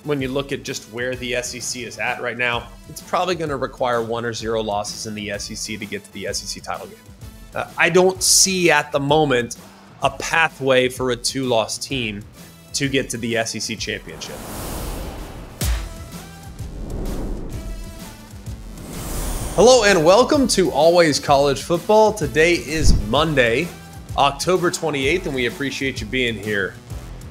when you look at just where the SEC is at right now, it's probably going to require 1 or 0 losses in the SEC to get to the SEC title game. I don't see at the moment a pathway for a 2-loss team to get to the SEC championship. Hello and welcome to Always College Football. Today is Monday, October 28th, and we appreciate you being here.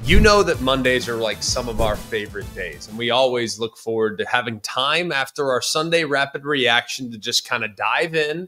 You know that Mondays are like some of our favorite days, and we always look forward to having time after our Sunday rapid reaction to just kind of dive in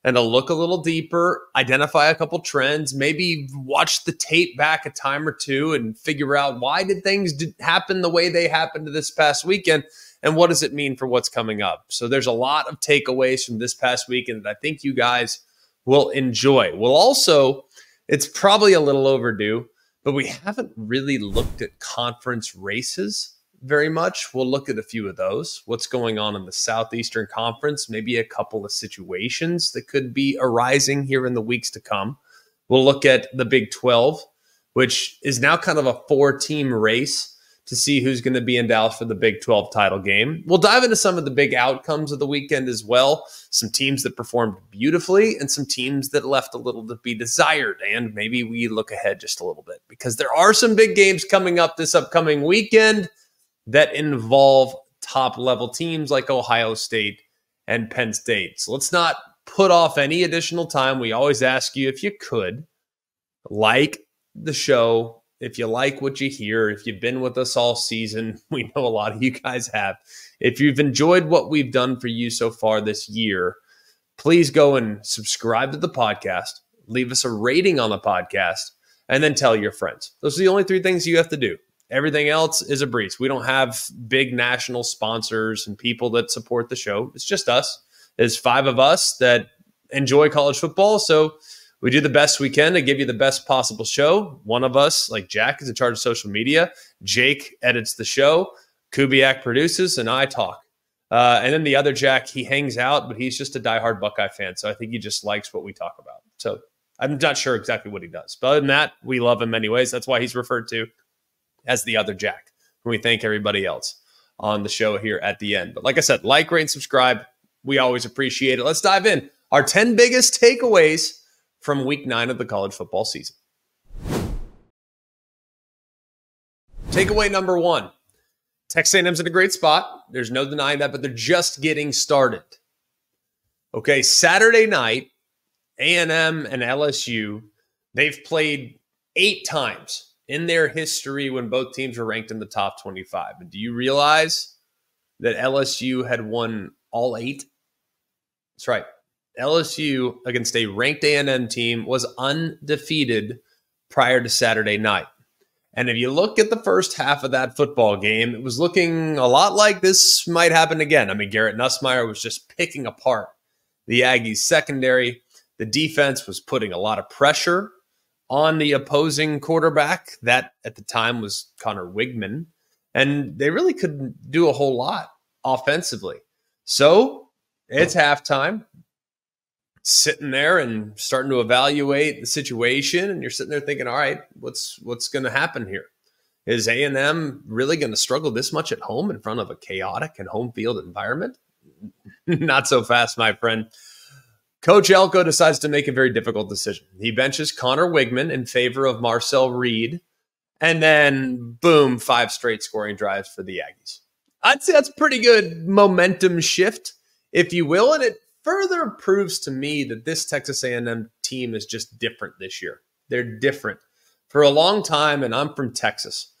and to look a little deeper, identify a couple trends, maybe watch the tape back a time or two and figure out why did things happen the way they happened this past weekend, and what does it mean for what's coming up. So there's a lot of takeaways from this past weekend that I think you guys will enjoy. We'll also, it's probably a little overdue, but we haven't really looked at conference races very much. We'll look at a few of those. What's going on in the Southeastern Conference, maybe a couple of situations that could be arising here in the weeks to come. We'll look at the Big 12, which is now kind of a 4-team race to see who's going to be in Dallas for the Big 12 title game. We'll dive into some of the big outcomes of the weekend as well. Some teams that performed beautifully and some teams that left a little to be desired. And maybe we look ahead just a little bit because there are some big games coming up this upcoming weekend that involve top-level teams like Ohio State and Penn State. So let's not put off any additional time. We always ask you, if you could, like the show. If you like what you hear, if you've been with us all season, we know a lot of you guys have. If you've enjoyed what we've done for you so far this year, please go and subscribe to the podcast, leave us a rating on the podcast, and then tell your friends. Those are the only 3 things you have to do. Everything else is a breeze. We don't have big national sponsors and people that support the show. It's just us. There's 5 of us that enjoy college football, so we do the best we can to give you the best possible show. One of us, like Jack, is in charge of social media. Jake edits the show. Kubiak produces, and I talk. And then the other Jack, he hangs out, but he's just a diehard Buckeye fan, so I think he just likes what we talk about. So I'm not sure exactly what he does. But other than that, we love him anyways. That's why he's referred to as the other Jack. And we thank everybody else on the show here at the end. But like I said, like, rate, and subscribe. We always appreciate it. Let's dive in. Our 10 biggest takeaways from week 9 of the college football season. Takeaway number 1. Texas A&M's in a great spot. There's no denying that, but they're just getting started. Okay, Saturday night, A&M and LSU, they've played 8 times in their history when both teams were ranked in the top 25. And do you realize that LSU had won all 8? That's right. LSU against a ranked A&M team was undefeated prior to Saturday night. And if you look at the first half of that football game, it was looking a lot like this might happen again. I mean, Garrett Nussmeier was just picking apart the Aggies secondary. The defense was putting a lot of pressure on the opposing quarterback. That at the time was Connor Wigman. And they really couldn't do a whole lot offensively. So it's halftime. Sitting there and starting to evaluate the situation, and you're sitting there thinking, all right, what's going to happen here? Is A&M really going to struggle this much at home in front of a chaotic and home field environment? Not so fast, my friend. Coach Elko decides to make a very difficult decision. He benches Connor Wigman in favor of Marcel Reed, and then, boom, 5 straight scoring drives for the Aggies. I'd say that's a pretty good momentum shift, if you will, and it further proves to me that this Texas A&M team is just different this year. They're different. For a long time, and I'm from Texas,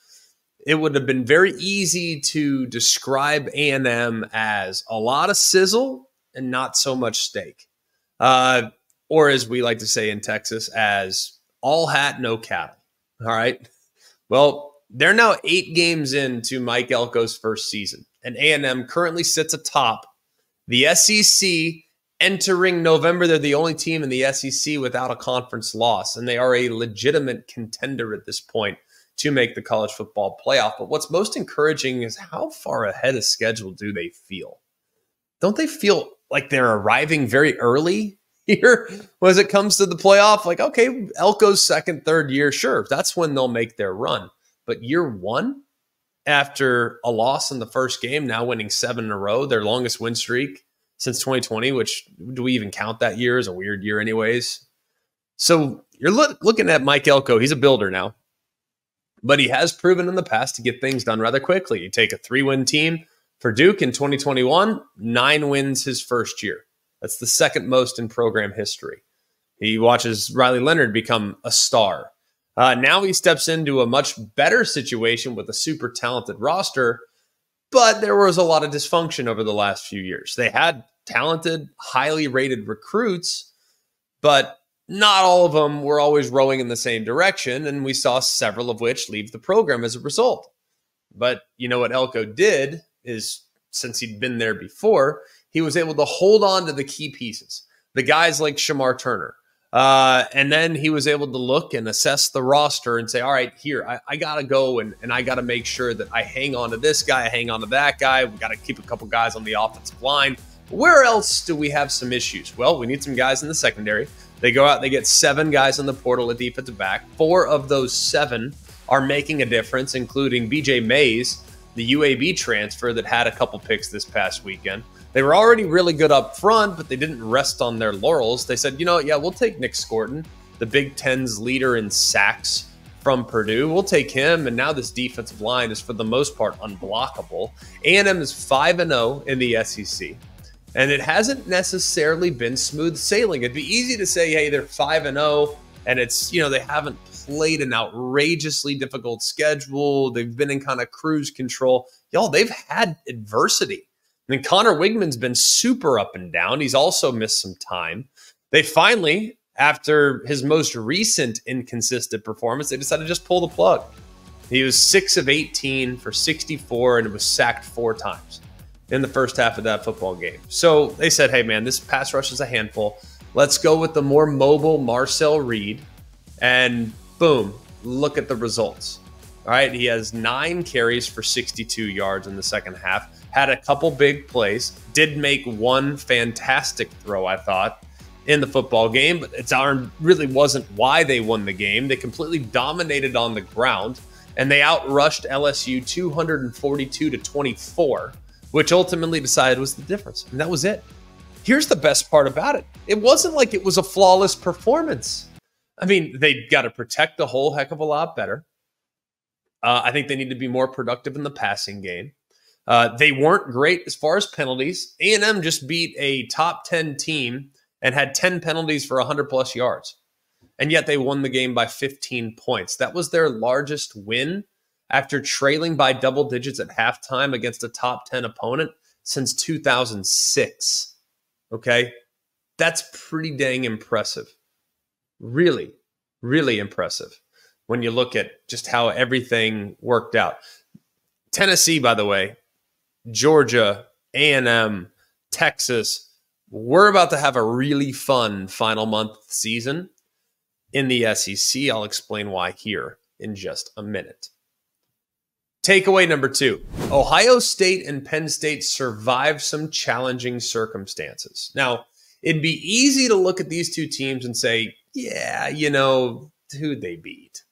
it would have been very easy to describe A&M as a lot of sizzle and not so much steak. Or as we like to say in Texas, as all hat, no cattle. All right? Well, they're now 8 games into Mike Elko's first season, and A&M currently sits atop the SEC. Entering November, they're the only team in the SEC without a conference loss, and they are a legitimate contender at this point to make the college football playoff. But what's most encouraging is how far ahead of schedule do they feel? Don't they feel like they're arriving very early here as it comes to the playoff? Like, okay, Elko's second, third year, sure, that's when they'll make their run. But year 1, after a loss in the first game, now winning 7 in a row, their longest win streak since 2020, which do we even count that year as a weird year anyways? So you're looking at Mike Elko. He's a builder now, but he has proven in the past to get things done rather quickly. You take a 3-win team for Duke in 2021, 9 wins his first year. That's the second most in program history. He watches Riley Leonard become a star. Now he steps into a much better situation with a super talented roster, but there was a lot of dysfunction over the last few years. They had talented, highly rated recruits, but not all of them were always rowing in the same direction, and we saw several of which leave the program as a result. But you know what Elko did is, since he'd been there before, he was able to hold on to the key pieces, the guys like Shamar Turner. And then he was able to look and assess the roster and say, all right, here, I got to go and I got to make sure that I hang on to this guy, I hang on to that guy. We got to keep a couple guys on the offensive line. Where else do we have some issues? Well, we need some guys in the secondary. They go out, they get 7 guys in the portal at defensive back. 4 of those 7 are making a difference, including BJ Mays, the UAB transfer that had a couple picks this past weekend. They were already really good up front, but they didn't rest on their laurels. They said, you know what, yeah, we'll take Nick Scorton, the Big Ten's leader in sacks from Purdue. We'll take him, and now this defensive line is, for the most part, unblockable. A&M is 5-0 in the SEC, and it hasn't necessarily been smooth sailing. It'd be easy to say, hey, they're 5-0, and it's, you know, they haven't played an outrageously difficult schedule. They've been in kind of cruise control. Y'all, they've had adversity. I mean, Connor Wigman's been super up and down. He's also missed some time. They finally, after his most recent inconsistent performance, they decided to just pull the plug. He was 6 of 18 for 64 and was sacked 4 times in the first half of that football game. So they said, hey, man, this pass rush is a handful. Let's go with the more mobile Marcel Reed. And boom, look at the results. All right, he has 9 carries for 62 yards in the second half. Had a couple big plays, did make one fantastic throw, I thought, in the football game, but it really wasn't why they won the game. They completely dominated on the ground, and they outrushed LSU 242-24, which ultimately decided was the difference, and that was it. Here's the best part about it. It wasn't like it was a flawless performance. I mean, they got to protect the whole heck of a lot better. I think they need to be more productive in the passing game. They weren't great as far as penalties. A&M just beat a top 10 team and had 10 penalties for 100-plus yards. And yet they won the game by 15 points. That was their largest win after trailing by double digits at halftime against a top 10 opponent since 2006. Okay? That's pretty dang impressive. Really, really impressive when you look at just how everything worked out. Tennessee, by the way, Georgia, A&M, Texas, we're about to have a really fun final month season in the SEC. I'll explain why here in just a minute. Takeaway number 2, Ohio State and Penn State survived some challenging circumstances. Now, it'd be easy to look at these two teams and say, yeah, you know, who'd they beat?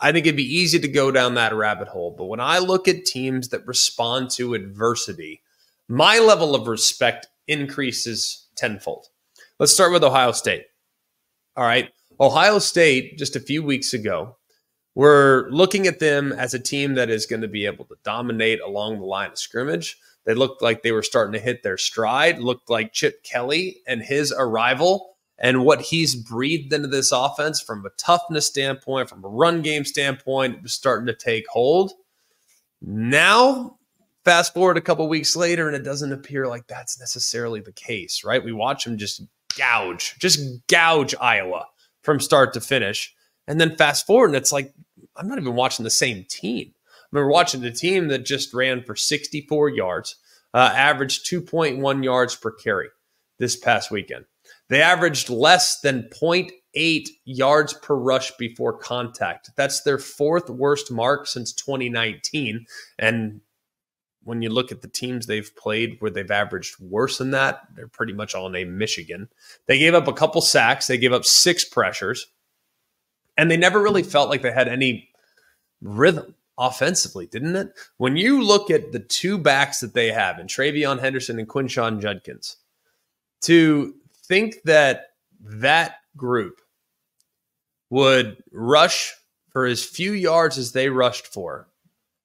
I think it'd be easy to go down that rabbit hole. But when I look at teams that respond to adversity, my level of respect increases tenfold. Let's start with Ohio State. All right. Ohio State, just a few weeks ago, we're looking at them as a team that is going to be able to dominate along the line of scrimmage. They looked like they were starting to hit their stride, looked like Chip Kelly and his arrival and what he's breathed into this offense from a toughness standpoint, from a run game standpoint, it was starting to take hold. Now, fast forward a couple weeks later, and it doesn't appear like that's necessarily the case, right? We watch him just gouge Iowa from start to finish. And then fast forward, and it's like, I'm not even watching the same team. I remember watching the team that just ran for 64 yards, averaged 2.1 yards per carry this past weekend. They averaged less than 0.8 yards per rush before contact. That's their 4th worst mark since 2019. And when you look at the teams they've played where they've averaged worse than that, they're pretty much all named Michigan. They gave up a couple sacks. They gave up 6 pressures. And they never really felt like they had any rhythm offensively, didn't it? When you look at the two backs that they have, in Travion Henderson and Quinshon Judkins, to think that that group would rush for as few yards as they rushed for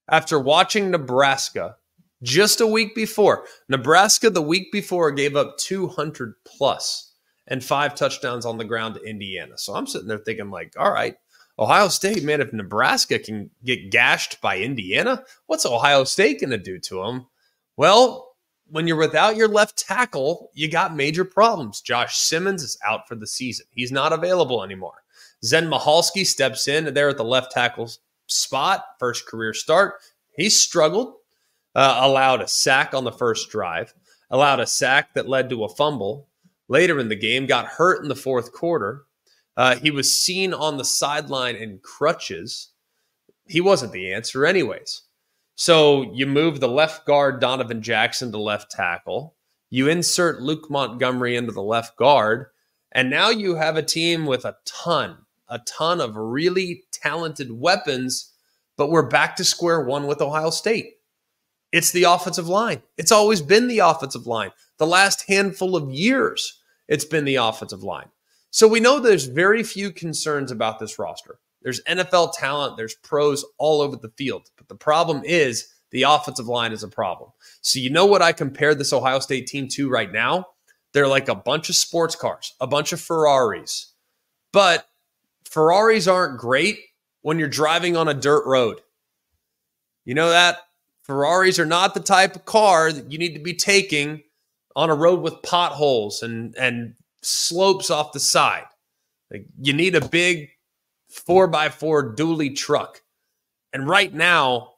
after watching Nebraska just a week before. Nebraska the week before gave up 200 plus and 5 touchdowns on the ground to Indiana. So I'm sitting there thinking like, all right, Ohio State, man, if Nebraska can get gashed by Indiana, what's Ohio State going to do to them? Well, when you're without your left tackle, you got major problems. Josh Simmons is out for the season. He's not available anymore. Zen Michalski steps in there at the left tackle spot, first career start. He struggled, allowed a sack on the first drive, allowed a sack that led to a fumble. Later in the game, got hurt in the fourth quarter. He was seen on the sideline in crutches. He wasn't the answer anyways. So you move the left guard, Donovan Jackson, to left tackle. You insert Luke Montgomery into the left guard. And now you have a team with a ton of really talented weapons, but we're back to square one with Ohio State. It's the offensive line. It's always been the offensive line. The last handful of years, it's been the offensive line. So we know there's very few concerns about this roster. There's NFL talent. There's pros all over the field. But the problem is the offensive line is a problem. So you know what I compare this Ohio State team to right now? They're like a bunch of sports cars, a bunch of Ferraris. But Ferraris aren't great when you're driving on a dirt road. You know that? Ferraris are not the type of car that you need to be taking on a road with potholes and slopes off the side. Like, you need a big 4x4 dually truck. And right now,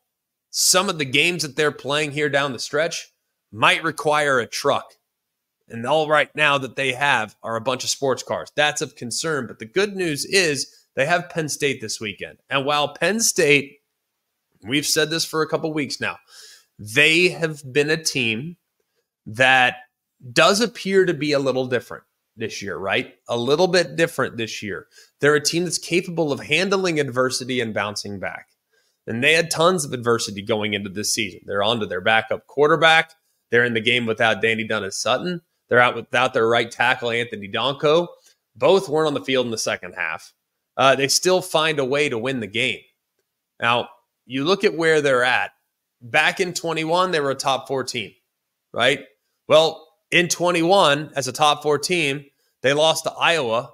some of the games that they're playing here down the stretch might require a truck. And all right now that they have are a bunch of sports cars. That's of concern. But the good news is they have Penn State this weekend. And while Penn State, we've said this for a couple weeks now, they have been a team that does appear to be a little different this year, right? A little bit different this year. They're a team that's capable of handling adversity and bouncing back. And they had tons of adversity going into this season. They're on to their backup quarterback. They're in the game without Danny Dunn-Sutton. They're out without their right tackle, Anthony Donko. Both weren't on the field in the second half. They still find a way to win the game. Now, you look at where they're at. Back in 21, they were a top 4 team, right? Well, in 21, as a top 4 team, they lost to Iowa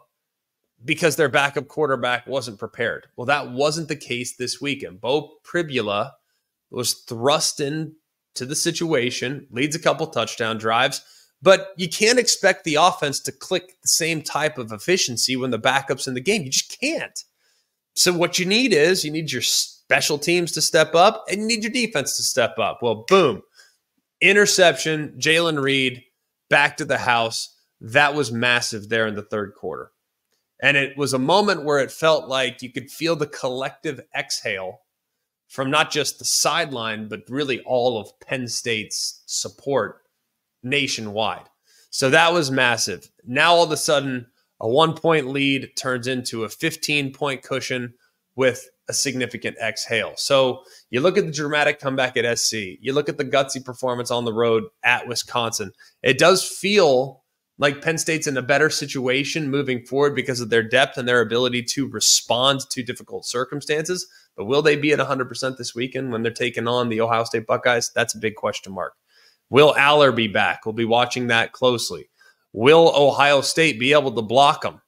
because their backup quarterback wasn't prepared. Well, that wasn't the case this weekend. Bo Pribula was thrust into the situation, leads a couple touchdown drives, but you can't expect the offense to click the same type of efficiency when the backup's in the game. You just can't. So what you need is you need your special teams to step up and you need your defense to step up. Well, boom. Interception, Jalen Reed, back to the house. That was massive there in the third quarter. And it was a moment where it felt like you could feel the collective exhale from not just the sideline, but really all of Penn State's support nationwide. So that was massive. Now all of a sudden, a 1-point lead turns into a 15-point cushion with a significant exhale. So you look at the dramatic comeback at SC. You look at the gutsy performance on the road at Wisconsin. It does feel like Penn State's in a better situation moving forward because of their depth and their ability to respond to difficult circumstances. But will they be at 100% this weekend when they're taking on the Ohio State Buckeyes? That's a big question mark. Will Aller be back? We'll be watching that closely. Will Ohio State be able to block them?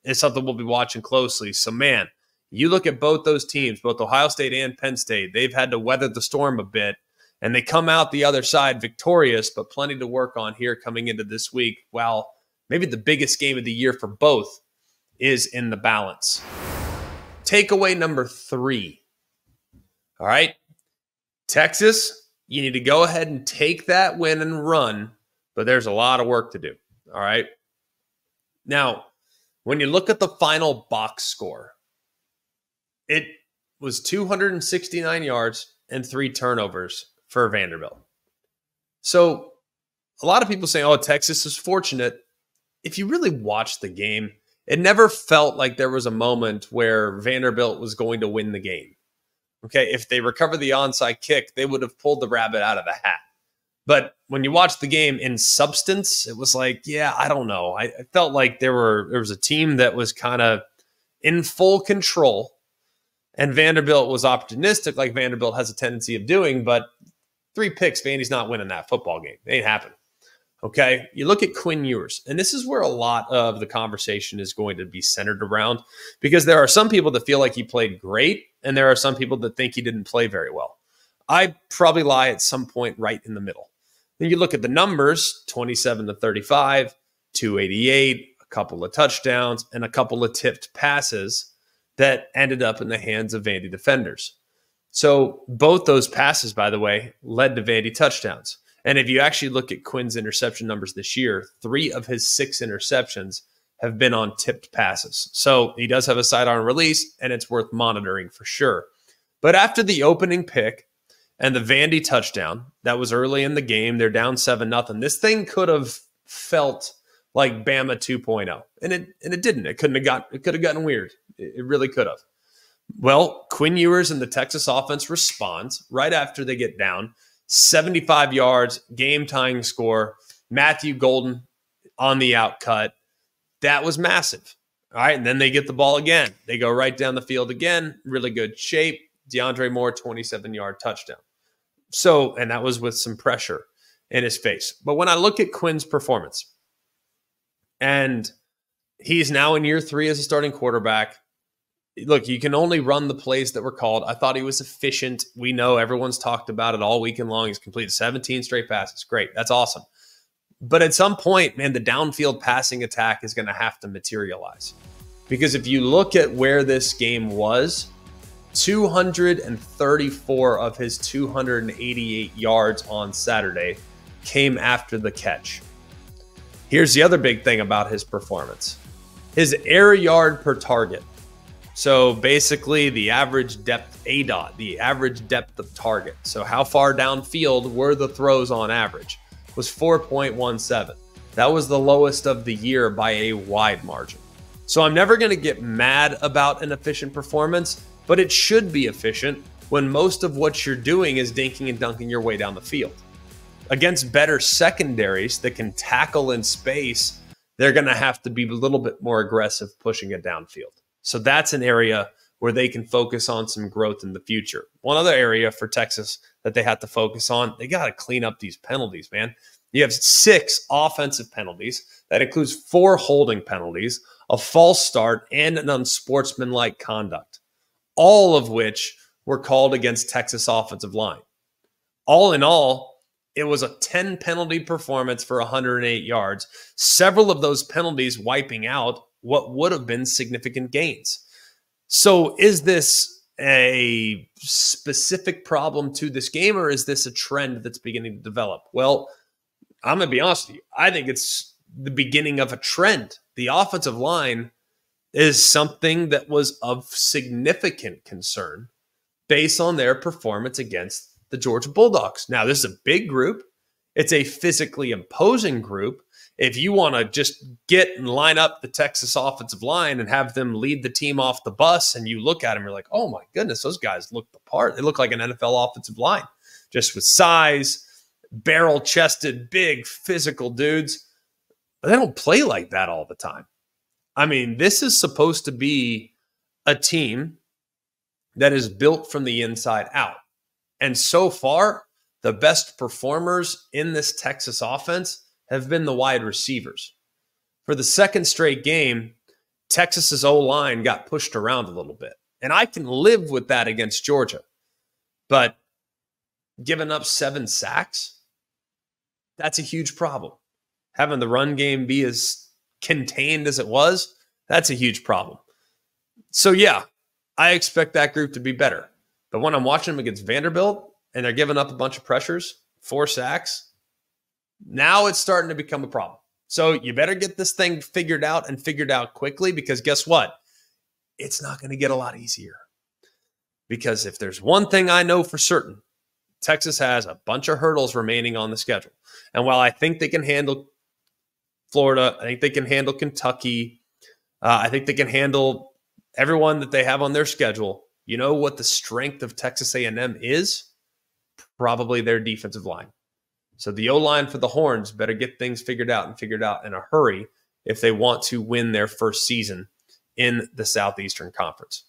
It's something we'll be watching closely. So, man, you look at both those teams, both Ohio State and Penn State, they've had to weather the storm a bit, and they come out the other side victorious, but plenty to work on here coming into this week, while maybe the biggest game of the year for both is in the balance. Takeaway number 3. All right, Texas, you need to go ahead and take that win and run, but there's a lot of work to do. All right. Now, when you look at the final box score, it was 269 yards and 3 turnovers for Vanderbilt. So a lot of people say, oh, Texas is fortunate. If you really watch the game, it never felt like there was a moment where Vanderbilt was going to win the game. Okay, if they recover the onside kick, they would have pulled the rabbit out of the hat. But when you watch the game in substance, it was like, yeah, I don't know. I felt like there was a team that was kind of in full control, and Vanderbilt was opportunistic, like Vanderbilt has a tendency of doing. But 3 picks, Vandy's not winning that football game. It ain't happening. Okay, you look at Quinn Ewers, and this is where a lot of the conversation is going to be centered around, because there are some people that feel like he played great, and there are some people that think he didn't play very well. I probably lie at some point right in the middle. Then you look at the numbers, 27 to 35, 288, a couple of touchdowns, and a couple of tipped passes that ended up in the hands of Vandy defenders. So both those passes, by the way, led to Vandy touchdowns. And if you actually look at Quinn's interception numbers this year, 3 of his 6 interceptions have been on tipped passes. So he does have a sidearm release, and it's worth monitoring for sure. But after the opening pick and the Vandy touchdown, that was early in the game, they're down 7-0. This thing could have felt like Bama 2.0, and it didn't. It could have gotten weird. It really could have. Well, Quinn Ewers and the Texas offense responds right after they get down. 75 yards, game-tying score, Matthew Golden on the outcut. That was massive. All right, and then they get the ball again. They go right down the field again, really good shape. DeAndre Moore, 27-yard touchdown. So, and that was with some pressure in his face. But when I look at Quinn's performance, and he's now in year 3 as a starting quarterback, look, you can only run the plays that were called. I thought he was efficient. We know everyone's talked about it all weekend long. He's completed 17 straight passes. Great. That's awesome. But at some point, man, the downfield passing attack is going to have to materialize. Because if you look at where this game was, 234 of his 288 yards on Saturday came after the catch. Here's the other big thing about his performance. His air yard per target. So basically the average depth, ADOT, the average depth of target. So how far downfield were the throws on average? Was 4.17. That was the lowest of the year by a wide margin. So I'm never going to get mad about an efficient performance, but it should be efficient when most of what you're doing is dinking and dunking your way down the field. Against better secondaries that can tackle in space, they're going to have to be a little bit more aggressive pushing it downfield. So that's an area where they can focus on some growth in the future. One other area for Texas that they have to focus on, they got to clean up these penalties, man. You have 6 offensive penalties. That includes 4 holding penalties, a false start, and an unsportsmanlike conduct, all of which were called against Texas offensive line. All in all, it was a 10 penalty performance for 108 yards, several of those penalties wiping out what would have been significant gains. So is this a specific problem to this game, or is this a trend that's beginning to develop? Well, I'm going to be honest with you. I think it's the beginning of a trend. The offensive line is something that was of significant concern based on their performance against the Georgia Bulldogs. Now, this is a big group. It's a physically imposing group. If you want to just get and line up the Texas offensive line and have them lead the team off the bus, and you look at them, you're like, oh my goodness, those guys look the part. They look like an NFL offensive line, just with size, barrel-chested, big, physical dudes. But they don't play like that all the time. I mean, this is supposed to be a team that is built from the inside out. And so far, the best performers in this Texas offense have been the wide receivers. For the second straight game, Texas's O-line got pushed around a little bit. And I can live with that against Georgia. But giving up 7 sacks, that's a huge problem. Having the run game be as contained as it was, that's a huge problem. So yeah, I expect that group to be better. But when I'm watching them against Vanderbilt and they're giving up a bunch of pressures, 4 sacks, now it's starting to become a problem. So you better get this thing figured out and figured out quickly, because guess what? It's not going to get a lot easier. Because if there's one thing I know for certain, Texas has a bunch of hurdles remaining on the schedule. And while I think they can handle Florida, I think they can handle Kentucky, I think they can handle everyone that they have on their schedule, You know what the strength of Texas A&M is? Probably their defensive line. So the O-line for the Horns better get things figured out in a hurry if they want to win their first season in the Southeastern Conference.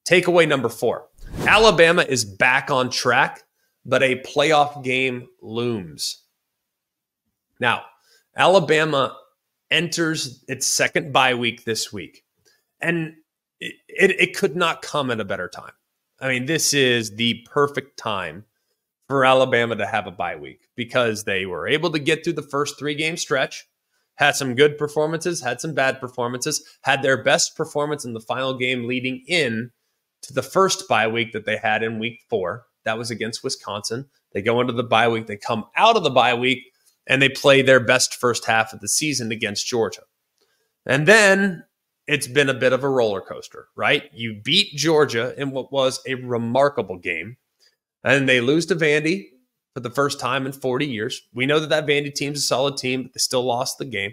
Takeaway number 4. Alabama is back on track, but a playoff game looms. Now, Alabama enters its second bye week this week, and it could not come at a better time. I mean, this is the perfect time for Alabama to have a bye week because they were able to get through the first 3-game stretch, had some good performances, had some bad performances, had their best performance in the final game leading in to the first bye week that they had in week 4. That was against Wisconsin. They go into the bye week. They come out of the bye week, and they play their best first half of the season against Georgia. And then it's been a bit of a roller coaster, right? You beat Georgia in what was a remarkable game, and they lose to Vandy for the first time in 40 years. We know that Vandy team's a solid team, but they still lost the game.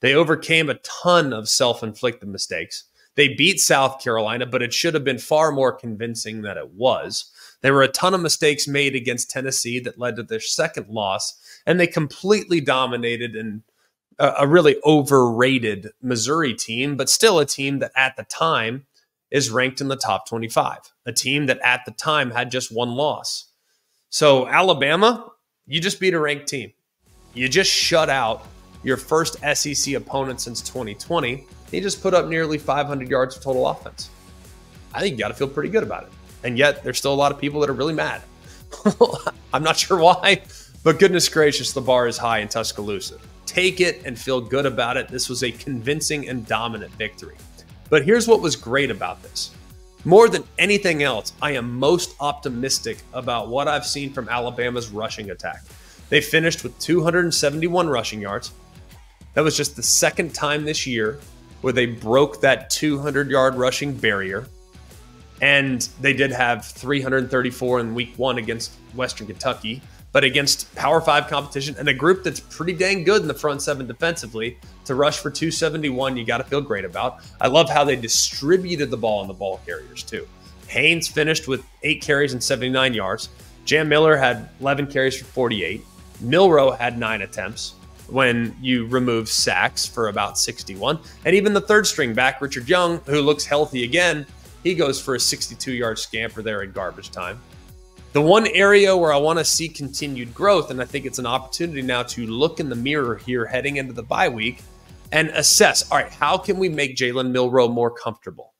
They overcame a ton of self-inflicted mistakes. They beat South Carolina, but it should have been far more convincing than it was. There were a ton of mistakes made against Tennessee that led to their second loss, and they completely dominated in a really overrated Missouri team, but still a team that at the time is ranked in the top 25, a team that at the time had just one loss. So Alabama, you just beat a ranked team. You just shut out your first SEC opponent since 2020. You just put up nearly 500 yards of total offense. I think you got to feel pretty good about it. And yet there's still a lot of people that are really mad. I'm not sure why, but goodness gracious, the bar is high in Tuscaloosa. Take it and feel good about it. This was a convincing and dominant victory. But here's what was great about this. More than anything else, I am most optimistic about what I've seen from Alabama's rushing attack. They finished with 271 rushing yards. That was just the second time this year where they broke that 200-yard rushing barrier. And they did have 334 in week 1 against Western Kentucky. But against Power 5 competition and a group that's pretty dang good in the front 7 defensively, to rush for 271, you got to feel great about. I love how they distributed the ball on the ball carriers too. Haynes finished with 8 carries and 79 yards. Jam Miller had 11 carries for 48. Milroe had 9 attempts when you remove sacks for about 61. And even the third string back, Richard Young, who looks healthy again, he goes for a 62-yard scamper there in garbage time. The one area where I want to see continued growth, and I think it's an opportunity now to look in the mirror here heading into the bye week and assess, all right, how can we make Jalen Milroe more comfortable?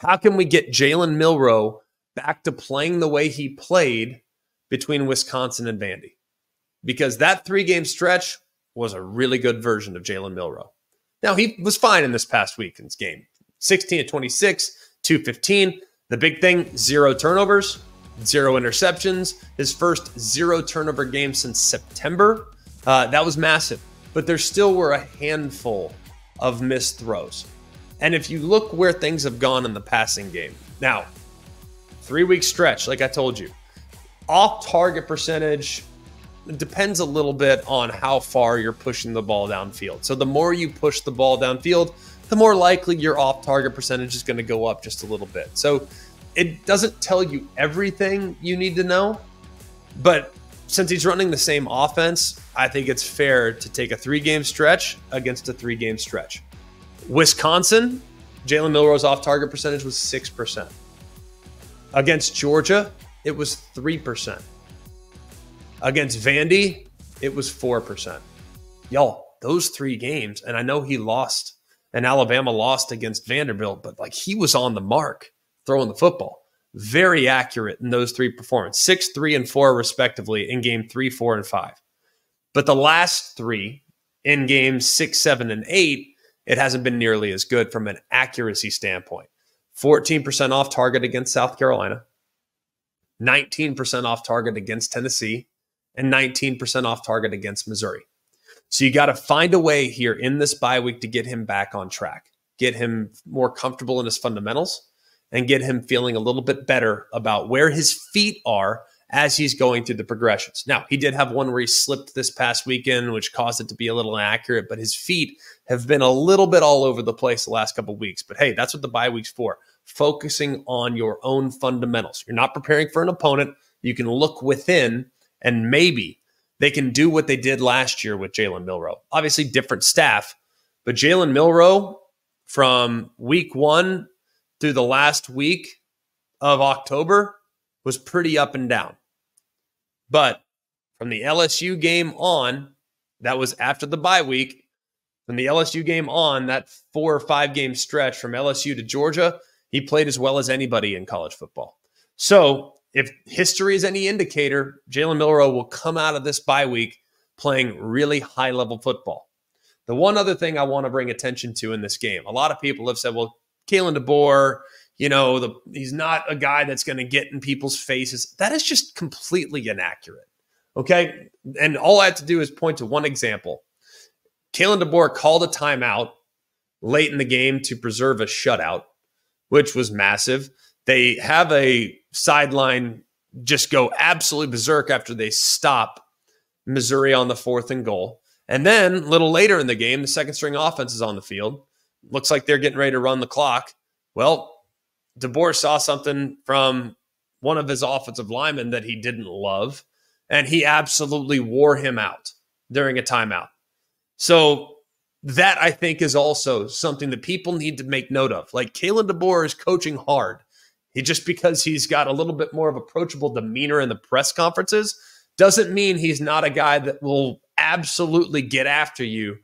How can we get Jalen Milroe back to playing the way he played between Wisconsin and Vandy? Because that 3-game stretch was a really good version of Jalen Milroe. Now, he was fine in this past weekend's game. 16 of 26, 215. The big thing, 0 turnovers. 0 interceptions, his first 0 turnover game since September. That was massive, but there still were a handful of missed throws. And if you look where things have gone in the passing game, now, 3-week stretch, like I told you, off-target percentage depends a little bit on how far you're pushing the ball downfield. So the more you push the ball downfield, the more likely your off-target percentage is going to go up just a little bit. So it doesn't tell you everything you need to know, but since he's running the same offense, I think it's fair to take a 3-game stretch against a 3-game stretch. Wisconsin, Jalen Milroe's off-target percentage was 6%. Against Georgia, it was 3%. Against Vandy, it was 4%. Y'all, those 3 games, and I know he lost, and Alabama lost against Vanderbilt, but like he was on the mark throwing the football. Very accurate in those 3 performances. 6, 3, and 4 respectively in game 3, 4, and 5. But the last 3 in games 6, 7, and 8, it hasn't been nearly as good from an accuracy standpoint. 14% off target against South Carolina, 19% off target against Tennessee, and 19% off target against Missouri. So you got to find a way here in this bye week to get him back on track, get him more comfortable in his fundamentals, and get him feeling a little bit better about where his feet are as he's going through the progressions. Now, he did have one where he slipped this past weekend, which caused it to be a little inaccurate, but his feet have been a little bit all over the place the last couple of weeks. But hey, that's what the bye week's for. focusing on your own fundamentals. You're not preparing for an opponent. You can look within, and maybe they can do what they did last year with Jalen Milroe. Obviously, different staff, but Jalen Milroe from week 1 through the last week of October was pretty up and down. But from the LSU game on, that was after the bye week, from the LSU game on, that 4 or 5 game stretch from LSU to Georgia, he played as well as anybody in college football. So if history is any indicator, Jalen Milroe will come out of this bye week playing really high-level football. The one other thing I want to bring attention to in this game, a lot of people have said, well, Kalen DeBoer, he's not a guy that's going to get in people's faces. That is just completely inaccurate, okay? And all I have to do is point to one example. Kalen DeBoer called a timeout late in the game to preserve a shutout, which was massive. They have a sideline just go absolutely berserk after they stop Missouri on the 4th and goal. And then a little later in the game, the second string offense is on the field. Looks like they're getting ready to run the clock. Well, DeBoer saw something from one of his offensive linemen that he didn't love, and he absolutely wore him out during a timeout. So that, I think, is also something that people need to make note of. Like, Kalen DeBoer is coaching hard. Just because he's got a little bit more of approachable demeanor in the press conferences doesn't mean he's not a guy that will absolutely get after you,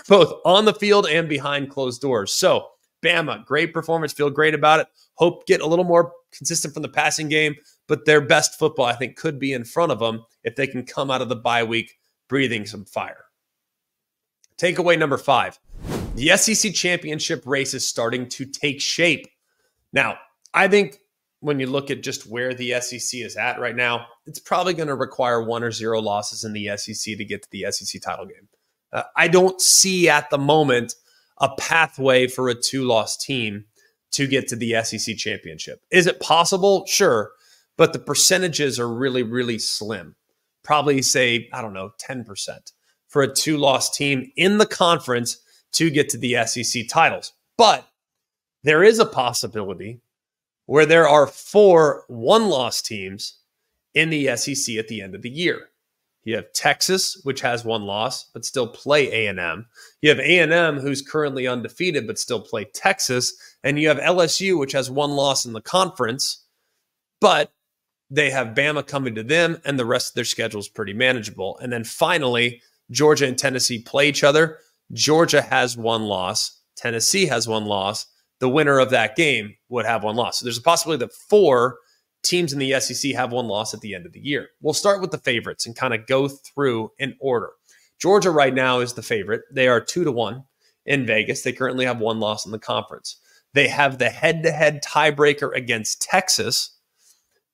both on the field and behind closed doors. So, Bama, great performance. Feel great about it. Hope get a little more consistent from the passing game, but their best football, I think, could be in front of them if they can come out of the bye week breathing some fire. Takeaway number 5. The SEC championship race is starting to take shape. Now, I think when you look at just where the SEC is at right now, it's probably going to require 1 or 0 losses in the SEC to get to the SEC title game. I don't see at the moment a pathway for a 2-loss team to get to the SEC championship. Is it possible? Sure. But the percentages are really, really slim. Probably say, 10% for a 2-loss team in the conference to get to the SEC titles. But there is a possibility where there are 4 1-loss teams in the SEC at the end of the year. You have Texas, which has 1 loss, but still play A&M. You have A&M, who's currently undefeated, but still play Texas. And you have LSU, which has 1 loss in the conference, but they have Bama coming to them, and the rest of their schedule is pretty manageable. And then finally, Georgia and Tennessee play each other. Georgia has 1 loss. Tennessee has 1 loss. The winner of that game would have 1 loss. So there's a possibility that 4 teams in the SEC have 1 loss at the end of the year. We'll start with the favorites and kind of go through in order. Georgia right now is the favorite. They are 2-1 in Vegas. They currently have 1 loss in the conference. They have the head-to-head tiebreaker against Texas,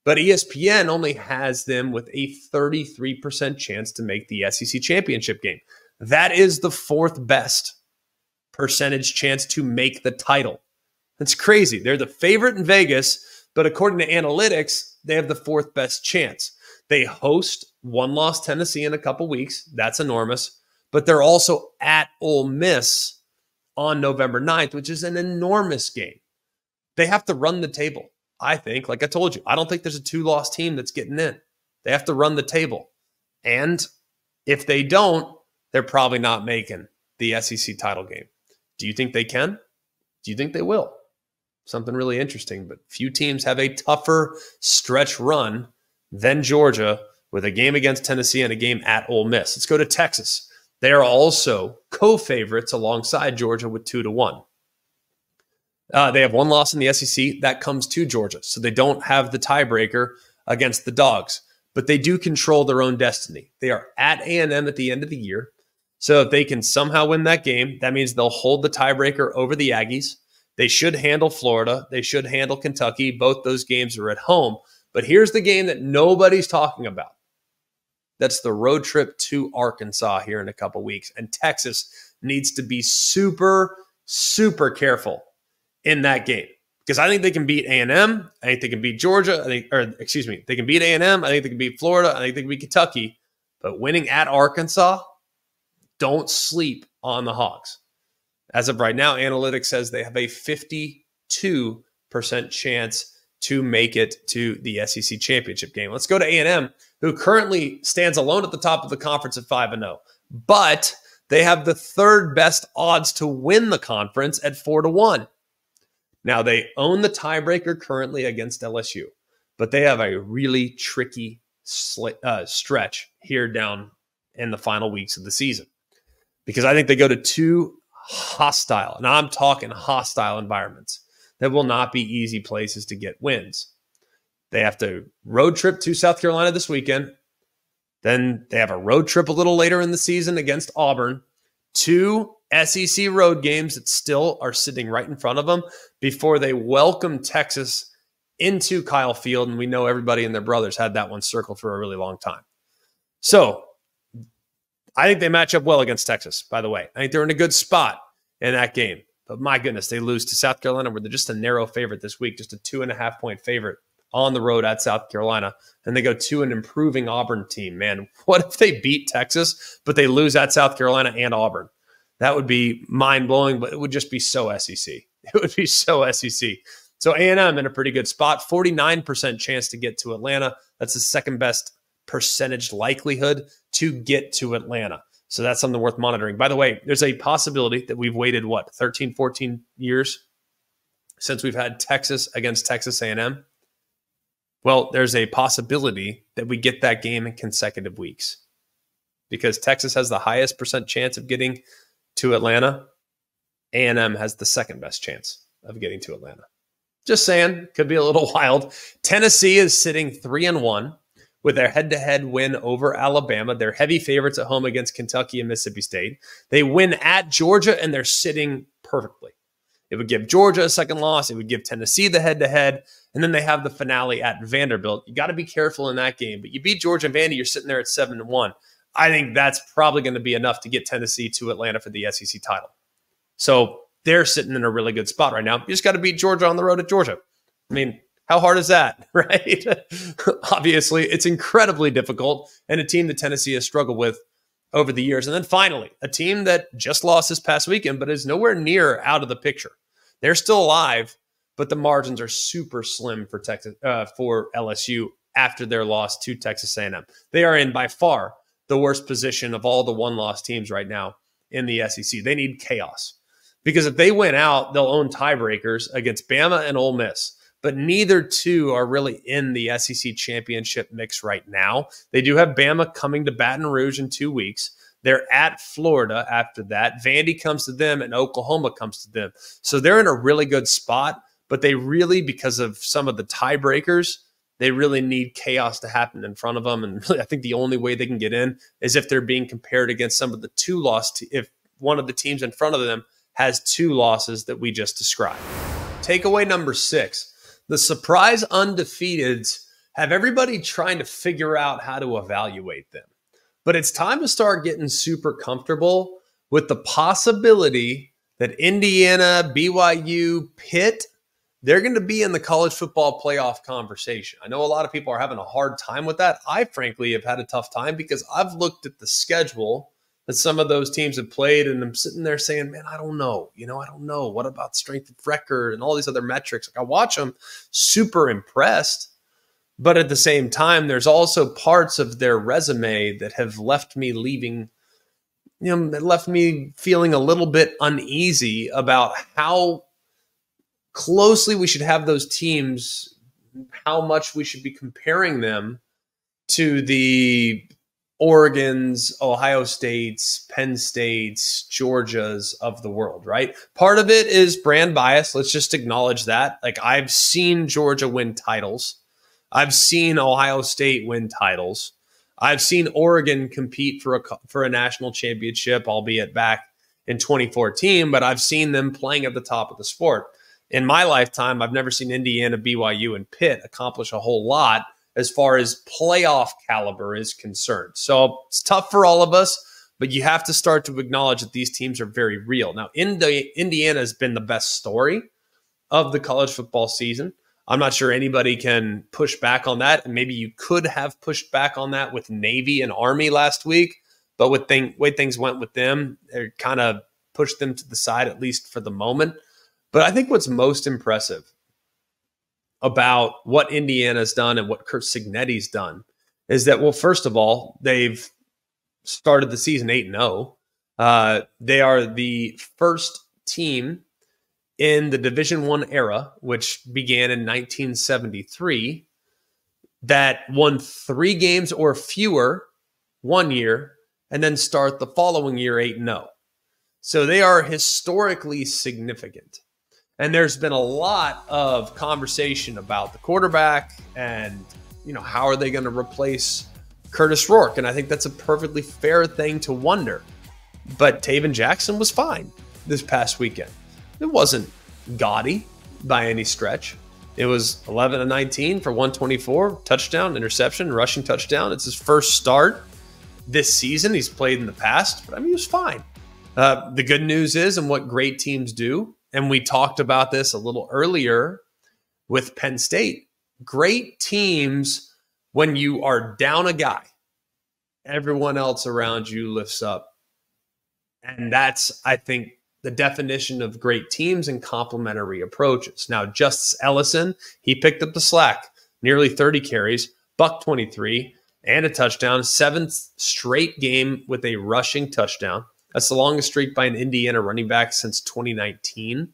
but ESPN only has them with a 33% chance to make the SEC championship game. That is the 4th best percentage chance to make the title. That's crazy. They're the favorite in Vegas, but according to analytics, they have the 4th best chance. They host 1-loss Tennessee in a couple weeks. That's enormous. But they're also at Ole Miss on November 9th, which is an enormous game. They have to run the table, I think. Like I told you, I don't think there's a 2-loss team that's getting in. They have to run the table. And if they don't, they're probably not making the SEC title game. Do you think they can? Do you think they will? Something really interesting, but few teams have a tougher stretch run than Georgia with a game against Tennessee and a game at Ole Miss. Let's go to Texas. They are also co-favorites alongside Georgia with 2-1. They have 1 loss in the SEC. That comes to Georgia, so they don't have the tiebreaker against the Dogs, but they do control their own destiny. They are at A&M at the end of the year, so if they can somehow win that game, that means they'll hold the tiebreaker over the Aggies. They should handle Florida. They should handle Kentucky. Both those games are at home. But here's the game that nobody's talking about. That's the road trip to Arkansas here in a couple weeks. And Texas needs to be super, super careful in that game. Because I think they can beat A&M. I think they can beat Georgia. They can beat A&M. I think they can beat Florida. I think they can beat Kentucky. But winning at Arkansas, don't sleep on the Hogs. As of right now, analytics says they have a 52% chance to make it to the SEC championship game. Let's go to A&M, who currently stands alone at the top of the conference at 5-0. But they have the third best odds to win the conference at 4-1. Now, they own the tiebreaker currently against LSU, but they have a really tricky stretch here down in the final weeks of the season, because I think they go to two hostile, and I'm talking hostile environments that will not be easy places to get wins. They have to road trip to South Carolina this weekend. Then they have a road trip a little later in the season against Auburn. Two SEC road games that still are sitting right in front of them before they welcome Texas into Kyle Field. And we know everybody and their brothers had that one circled for a really long time. So I think they match up well against Texas, by the way. I think they're in a good spot in that game. But my goodness, they lose to South Carolina, where they're just a narrow favorite this week, just a 2.5-point favorite on the road at South Carolina. And they go to an improving Auburn team. Man, what if they beat Texas, but they lose at South Carolina and Auburn? That would be mind-blowing, but it would just be so SEC. It would be so SEC. So A&M in a pretty good spot, 49% chance to get to Atlanta. That's the second best percentage likelihood to get to Atlanta. So that's something worth monitoring. By the way, there's a possibility that we've waited, 13, 14 years since we've had Texas against Texas A&M. Well, there's a possibility that we get that game in consecutive weeks, because Texas has the highest percent chance of getting to Atlanta. A&M has the second best chance of getting to Atlanta. Just saying, could be a little wild. Tennessee is sitting 3-1 with their head-to-head win over Alabama. They're heavy favorites at home against Kentucky and Mississippi State. They win at Georgia, and they're sitting perfectly. It would give Georgia a second loss. It would give Tennessee the head-to-head. And then they have the finale at Vanderbilt. You got to be careful in that game. But you beat Georgia and Vandy, you're sitting there at 7-1. I think that's probably going to be enough to get Tennessee to Atlanta for the SEC title. So they're sitting in a really good spot right now. You just got to beat Georgia on the road at Georgia. I mean, how hard is that, right? Obviously, it's incredibly difficult, and a team that Tennessee has struggled with over the years. And then finally, a team that just lost this past weekend, but is nowhere near out of the picture. They're still alive, but the margins are super slim for Texas, for LSU after their loss to Texas A&M. They are in by far the worst position of all the one-loss teams right now in the SEC. They need chaos, because if they win out, they'll own tiebreakers against Bama and Ole Miss. But neither two are really in the SEC championship mix right now. They do have Bama coming to Baton Rouge in 2 weeks. They're at Florida after that. Vandy comes to them, and Oklahoma comes to them. So they're in a really good spot, but they really, because of some of the tiebreakers, they really need chaos to happen in front of them. And really, I think the only way they can get in is if they're being compared against some of the if one of the teams in front of them has two losses that we just described. Takeaway number 6. The surprise undefeateds have everybody trying to figure out how to evaluate them. But it's time to start getting super comfortable with the possibility that Indiana, BYU, Pitt, they're going to be in the college football playoff conversation. I know a lot of people are having a hard time with that. I, frankly, have had a tough time, because I've looked at the schedule that some of those teams have played, and I'm sitting there saying, man, I don't know. I don't know. What about strength of record and all these other metrics? Like, I watch them, super impressed. But at the same time, there's also parts of their resume that have left me feeling a little bit uneasy about how closely we should have those teams, how much we should be comparing them to the Oregons, Ohio States, Penn States, Georgias of the world, right? Part of it is brand bias. Let's just acknowledge that. Like, I've seen Georgia win titles. I've seen Ohio State win titles. I've seen Oregon compete for a national championship, albeit back in 2014, but I've seen them playing at the top of the sport. In my lifetime, I've never seen Indiana, BYU, and Pitt accomplish a whole lot as far as playoff caliber is concerned. So it's tough for all of us, but you have to start to acknowledge that these teams are very real. Now, Indiana has been the best story of the college football season. I'm not sure anybody can push back on that. And maybe you could have pushed back on that with Navy and Army last week, but with the way things went with them, it kind of pushed them to the side, at least for the moment. But I think what's most impressive about what Indiana's done and what Kurt Cignetti's done is that, well, first of all, they've started the season 8-0. They are the first team in the Division I era, which began in 1973, that won 3 games or fewer one year and then start the following year 8-0. So they are historically significant. And there's been a lot of conversation about the quarterback and, how are they going to replace Curtis Rourke? And I think that's a perfectly fair thing to wonder. But Taven Jackson was fine this past weekend. It wasn't gaudy by any stretch. It was 11-19 for 124, touchdown, interception, rushing touchdown. It's his first start this season. He's played in the past, but he was fine. The good news is, and what great teams do, and we talked about this a little earlier with Penn State, great teams, when you are down a guy, everyone else around you lifts up. And that's, I think, the definition of great teams and complementary approaches. Now, Justice Ellison, he picked up the slack, nearly 30 carries, $123, and a touchdown, 7th straight game with a rushing touchdown. That's the longest streak by an Indiana running back since 2019.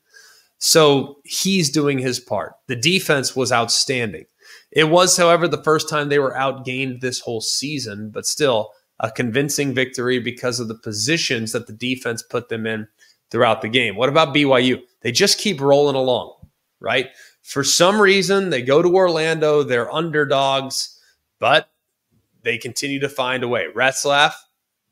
So he's doing his part. The defense was outstanding. It was, however, the first time they were outgained this whole season, but still a convincing victory because of the positions that the defense put them in throughout the game. What about BYU? They just keep rolling along, right? For some reason, they go to Orlando, they're underdogs, but they continue to find a way. Retzlaff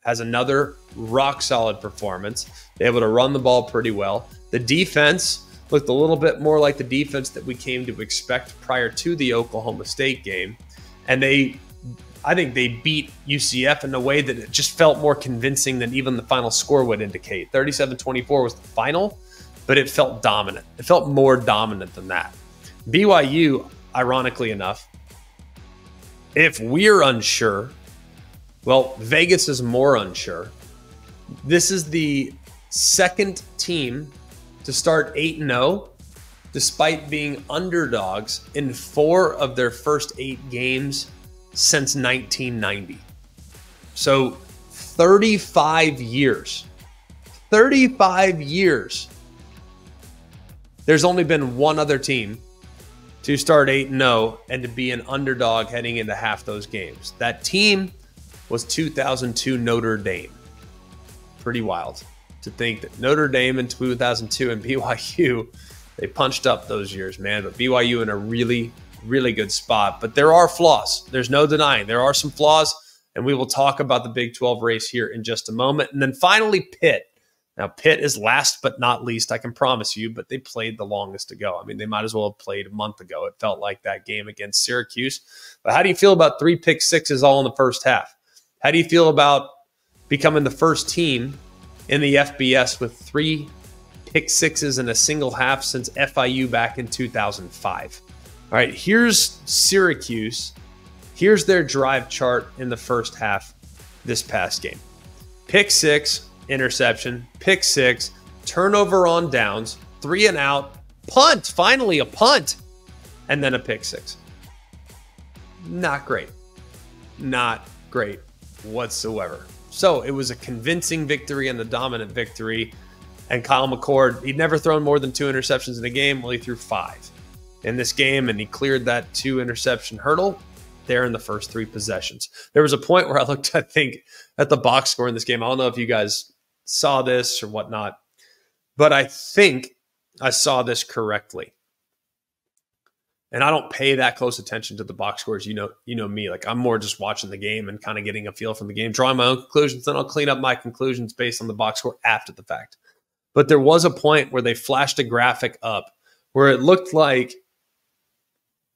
has another rock-solid performance. They're able to run the ball pretty well. The defense looked a little bit more like the defense that we came to expect prior to the Oklahoma State game. And I think they beat UCF in a way that it just felt more convincing than even the final score would indicate. 37-24 was the final, but it felt dominant. It felt more dominant than that. BYU, ironically enough, if we're unsure, well, Vegas is more unsure. This is the second team to start 8-0, despite being underdogs in 4 of their first 8 games since 1990. So 35 years. 35 years. There's only been one other team to start 8-0 and to be an underdog heading into half those games. That team was 2002 Notre Dame. Pretty wild to think that Notre Dame in 2002 and BYU, they punched up those years, man. But BYU in a really, really good spot. But there are flaws. There's no denying. There are some flaws, and we will talk about the Big 12 race here in just a moment. And then finally, Pitt. Now, Pitt is last but not least, I can promise you, but they played the longest to go. I mean, they might as well have played a month ago. It felt like that game against Syracuse. But how do you feel about 3 pick sixes all in the first half? How do you feel about becoming the first team in the FBS with 3 pick sixes in a single half since FIU back in 2005? All right, here's Syracuse. Here's their drive chart in the first half this past game. Pick 6, interception, pick 6, turnover on downs, 3 and out, punt, finally a punt, and then a pick 6. Not great. Not great whatsoever. So it was a convincing victory and a dominant victory. And Kyle McCord, he'd never thrown more than 2 interceptions in a game. Well, he threw 5 in this game, and he cleared that 2 interception hurdle there in the first 3 possessions. There was a point where I looked, I think, at the box score in this game. I don't know if you guys saw this or whatnot, but I think I saw this correctly. And I don't pay that close attention to the box scores. You know me. Like, I'm more just watching the game and kind of getting a feel from the game, drawing my own conclusions. Then I'll clean up my conclusions based on the box score after the fact. But there was a point where they flashed a graphic up where it looked like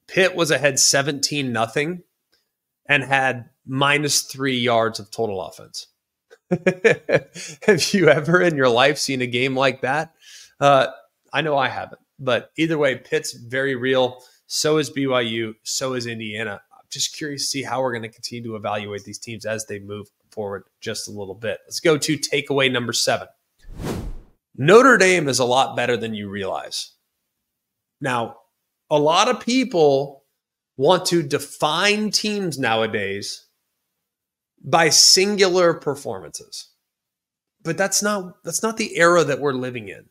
Pitt was ahead 17-0 and had -3 yards of total offense. Have you ever in your life seen a game like that? I know I haven't. But either way, Pitt's very real. So is BYU. So is Indiana. I'm just curious to see how we're going to continue to evaluate these teams as they move forward just a little bit. Let's go to takeaway number 7. Notre Dame is a lot better than you realize. Now, A lot of people want to define teams nowadays by singular performances. But that's not the era that we're living in.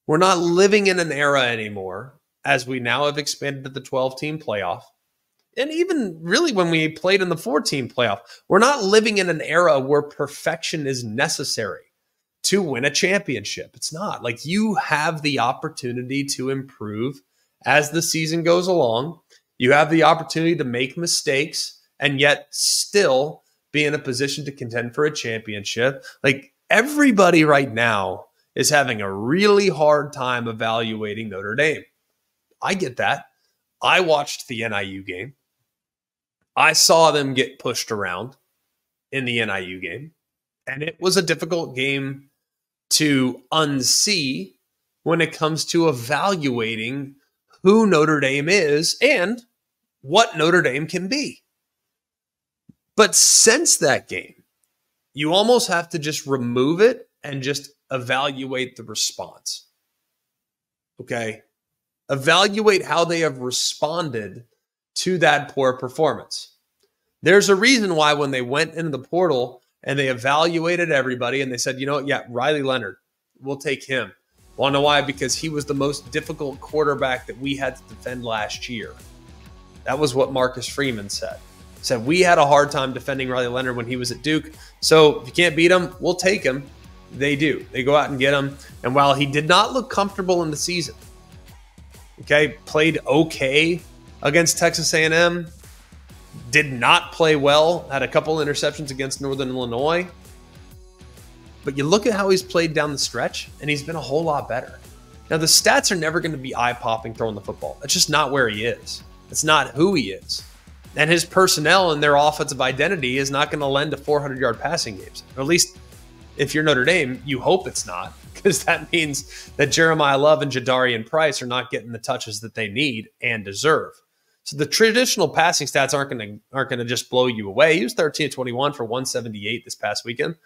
We're not living in an era anymore, as we now have expanded to the 12-team playoff. And even really when we played in the 4-team playoff, we're not living in an era where perfection is necessary to win a championship. It's not. Like, you have the opportunity to improve as the season goes along. You have the opportunity to make mistakes and yet still be in a position to contend for a championship. Like, everybody right now is having a really hard time evaluating Notre Dame. I get that. I watched the NIU game. I saw them get pushed around in the NIU game, and it was a difficult game to unsee when it comes to evaluating who Notre Dame is and what Notre Dame can be. But since that game, you almost have to just remove it and just evaluate the response. Okay? Evaluate how they have responded to that poor performance. There's a reason why when they went into the portal and they evaluated everybody and they said, you know what, yeah, Riley Leonard, we'll take him. Want to know why? Because he was the most difficult quarterback that we had to defend last year. That was what Marcus Freeman said. Said we had a hard time defending Riley Leonard when he was at Duke. So if you can't beat him, we'll take him. They do. They go out and get him. And while he did not look comfortable in the season, okay, played okay against Texas A&M, did not play well, had a couple interceptions against Northern Illinois. But you look at how he's played down the stretch, and he's been a whole lot better. Now, the stats are never going to be eye-popping throwing the football. That's just not where he is. It's not who he is. And his personnel and their offensive identity is not going to lend to 400-yard passing games. Or at least, if you're Notre Dame, you hope it's not, because that means that Jeremiah Love and Jadarian Price are not getting the touches that they need and deserve. So the traditional passing stats aren't going to just blow you away. He was 13-21 for 178 this past weekend.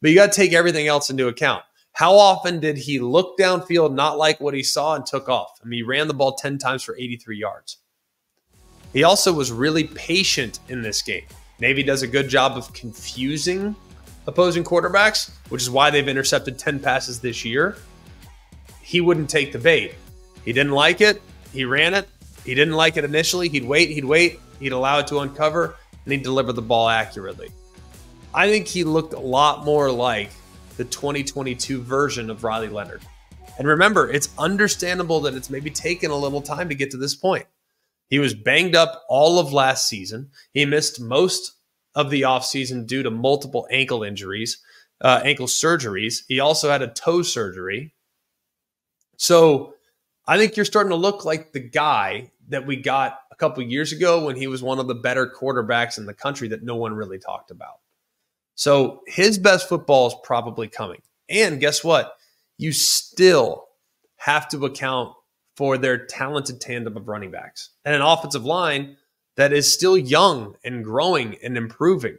But you got to take everything else into account. How often did he look downfield, not like what he saw, and took off? I mean, he ran the ball 10 times for 83 yards. He also was really patient in this game. Navy does a good job of confusing opposing quarterbacks, which is why they've intercepted 10 passes this year. He wouldn't take the bait. He didn't like it. He ran it. He didn't like it initially. He'd wait. He'd allow it to uncover, and he'd deliver the ball accurately. I think he looked a lot more like the 2022 version of Riley Leonard. And remember, it's understandable that it's maybe taken a little time to get to this point. He was banged up all of last season. He missed most of the offseason due to multiple ankle injuries, ankle surgeries. He also had a toe surgery. So I think you're starting to look like the guy that we got a couple years ago when he was one of the better quarterbacks in the country that no one really talked about. So his best football is probably coming. And guess what? You still have to account for their talented tandem of running backs and an offensive line that is still young and growing and improving.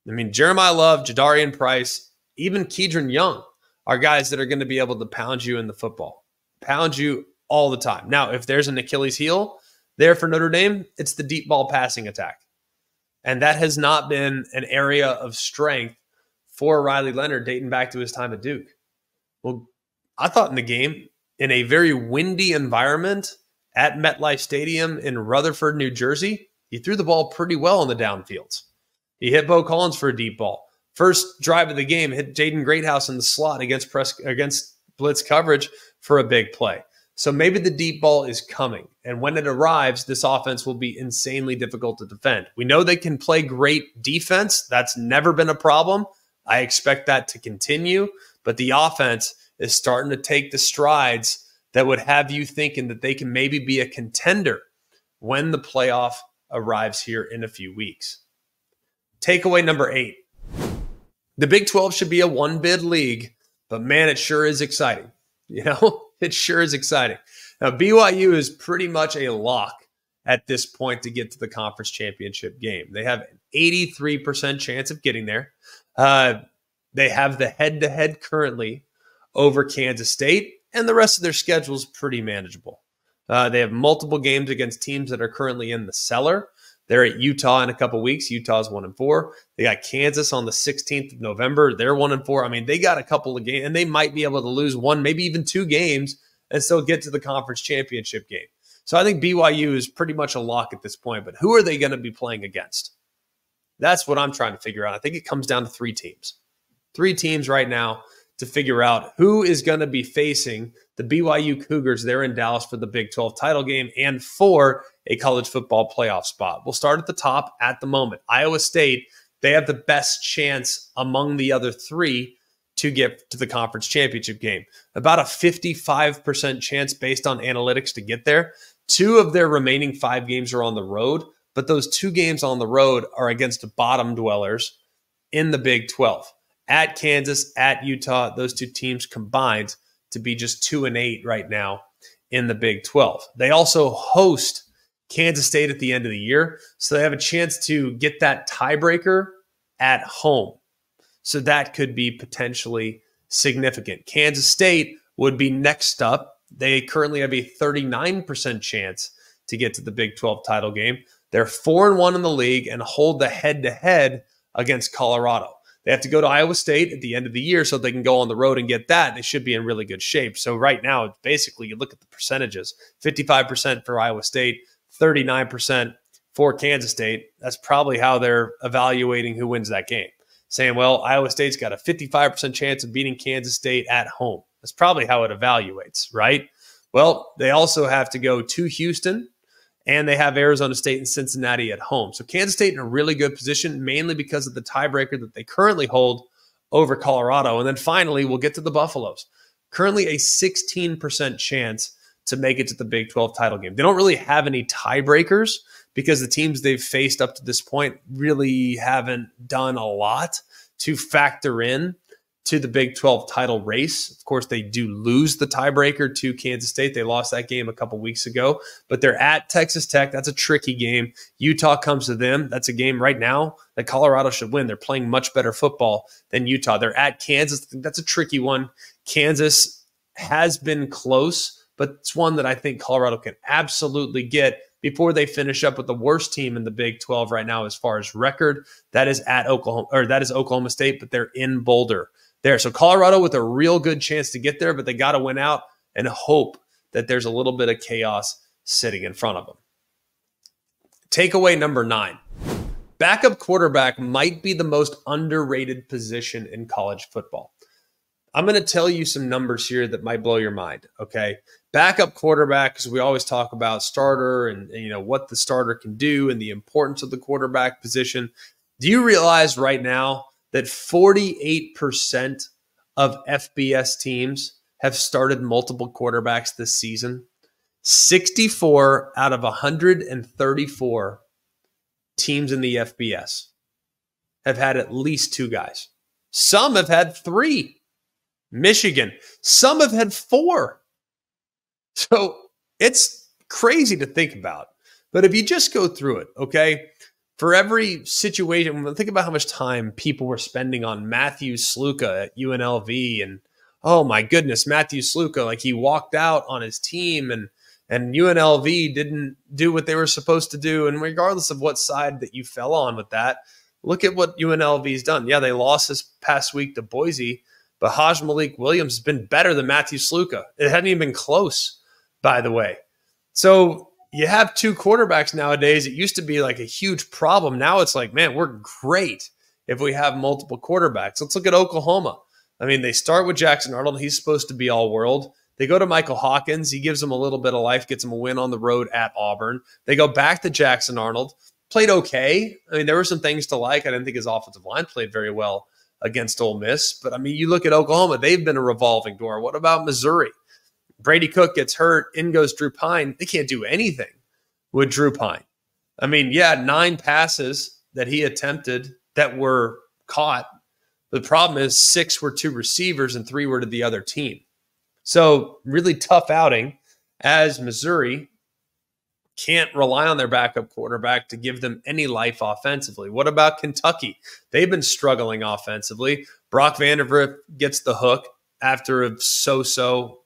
I mean, Jeremiah Love, Jadarian Price, even Keedron Young are guys that are going to be able to pound you in the football, pound you all the time. Now, if there's an Achilles heel there for Notre Dame, it's the deep ball passing attack. And that has not been an area of strength for Riley Leonard dating back to his time at Duke. Well, I thought in the game, in a very windy environment at MetLife Stadium in Rutherford, New Jersey, he threw the ball pretty well in the downfields. He hit Bo Collins for a deep ball. First drive of the game, hit Jaden Greathouse in the slot against blitz coverage for a big play. So maybe the deep ball is coming. And when it arrives, this offense will be insanely difficult to defend. We know they can play great defense. That's never been a problem. I expect that to continue. But the offense is starting to take the strides that would have you thinking that they can maybe be a contender when the playoff arrives here in a few weeks. Takeaway number 8. The Big 12 should be a one-bid league, but man, it sure is exciting. You know, it sure is exciting. Now, BYU is pretty much a lock at this point to get to the conference championship game. They have an 83% chance of getting there. They have the head-to-head currently over Kansas State, and the rest of their schedule is pretty manageable. They have multiple games against teams that are currently in the cellar. They're at Utah in a couple weeks. Utah's 1-4. They got Kansas on the 16th of November. They're 1-4. I mean, they got a couple of games, and they might be able to lose one, maybe even two games, and still get to the conference championship game. So I think BYU is pretty much a lock at this point. But who are they going to be playing against? That's what I'm trying to figure out. I think it comes down to three teams. Three teams right now to figure out who is going to be facing the BYU Cougars there in Dallas for the Big 12 title game and for a college football playoff spot. We'll start at the top at the moment. Iowa State, they have the best chance among the other three to get to the conference championship game. About a 55% chance based on analytics to get there. Two of their remaining 5 games are on the road, but those 2 games on the road are against bottom dwellers in the Big 12. At Kansas, at Utah, those 2 teams combined to be just 2-8 right now in the Big 12. They also host Kansas State at the end of the year, so they have a chance to get that tiebreaker at home. So that could be potentially significant. Kansas State would be next up. They currently have a 39% chance to get to the Big 12 title game. They're 4-1 in the league and hold the head-to-head against Colorado. They have to go to Iowa State at the end of the year so they can go on the road and get that. They should be in really good shape. So right now, basically, you look at the percentages, 55% for Iowa State, 39% for Kansas State. That's probably how they're evaluating who wins that game. Saying, well, Iowa State's got a 55% chance of beating Kansas State at home. That's probably how it evaluates, right? Well, they also have to go to Houston, and they have Arizona State and Cincinnati at home. So Kansas State in a really good position, mainly because of the tiebreaker that they currently hold over Colorado. And then finally, we'll get to the Buffaloes. Currently a 16% chance to make it to the Big 12 title game. They don't really have any tiebreakers because the teams they've faced up to this point really haven't done a lot to factor in to the Big 12 title race. Of course, they do lose the tiebreaker to Kansas State. They lost that game a couple weeks ago, but they're at Texas Tech. That's a tricky game. Utah comes to them. That's a game right now that Colorado should win. They're playing much better football than Utah. They're at Kansas. That's a tricky one. Kansas has been close, but it's one that I think Colorado can absolutely get before they finish up with the worst team in the Big 12 right now as far as record. That is at Oklahoma, or that is Oklahoma State, but they're in Boulder. There. So Colorado with a real good chance to get there, but they got to win out and hope that there's a little bit of chaos sitting in front of them. Takeaway number 9. Backup quarterback might be the most underrated position in college football. I'm going to tell you some numbers here that might blow your mind, okay? Backup quarterback, because we always talk about starter and what the starter can do and the importance of the quarterback position. Do you realize right now that 48% of FBS teams have started multiple quarterbacks this season? 64 out of 134 teams in the FBS have had at least 2 guys. Some have had 3. Michigan. Some have had 4. So it's crazy to think about. But if you just go through it, okay, for every situation, think about how much time people were spending on Matthew Sluka at UNLV. And, oh my goodness, Matthew Sluka, like he walked out on his team and UNLV didn't do what they were supposed to do. And regardless of what side that you fell on with that, look at what UNLV's done. Yeah, they lost this past week to Boise, but Haj Malik Williams has been better than Matthew Sluka. It hadn't even been close, by the way. So you have 2 quarterbacks nowadays. It used to be like a huge problem. Now it's like, man, we're great if we have multiple quarterbacks. Let's look at Oklahoma. I mean, they start with Jackson Arnold. He's supposed to be all-world. They go to Michael Hawkins. He gives them a little bit of life, gets them a win on the road at Auburn. They go back to Jackson Arnold. Played okay. I mean, there were some things to like. I didn't think his offensive line played very well against Ole Miss. But, I mean, you look at Oklahoma. They've been a revolving door. What about Missouri? Brady Cook gets hurt. In goes Drew Pine. They can't do anything with Drew Pine. I mean, yeah, 9 passes that he attempted that were caught. The problem is 6 were to receivers and 3 were to the other team. So really tough outing as Missouri can't rely on their backup quarterback to give them any life offensively. What about Kentucky? They've been struggling offensively. Brock Vanderbilt gets the hook after a so-so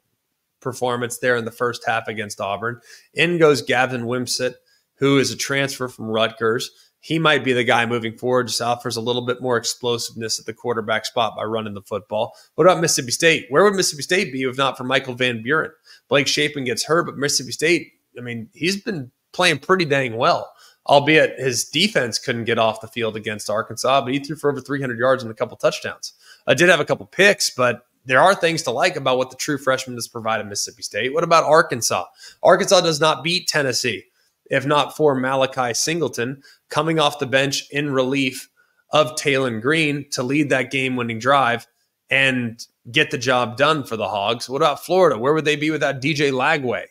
performance there in the first half against Auburn. In goes Gavin Wimsatt, who is a transfer from Rutgers. He might be the guy moving forward, just offers a little bit more explosiveness at the quarterback spot by running the football. What about Mississippi State? Where would Mississippi State be if not for Michael Van Buren? Blake Shapen gets hurt, but Mississippi State, I mean, he's been playing pretty dang well, albeit his defense couldn't get off the field against Arkansas, but he threw for over 300 yards and a couple touchdowns. I did have a couple picks, but there are things to like about what the true freshman has provided Mississippi State. What about Arkansas? Arkansas does not beat Tennessee, if not for Malachi Singleton coming off the bench in relief of Talon Green to lead that game-winning drive and get the job done for the Hogs. What about Florida? Where would they be without DJ Lagway?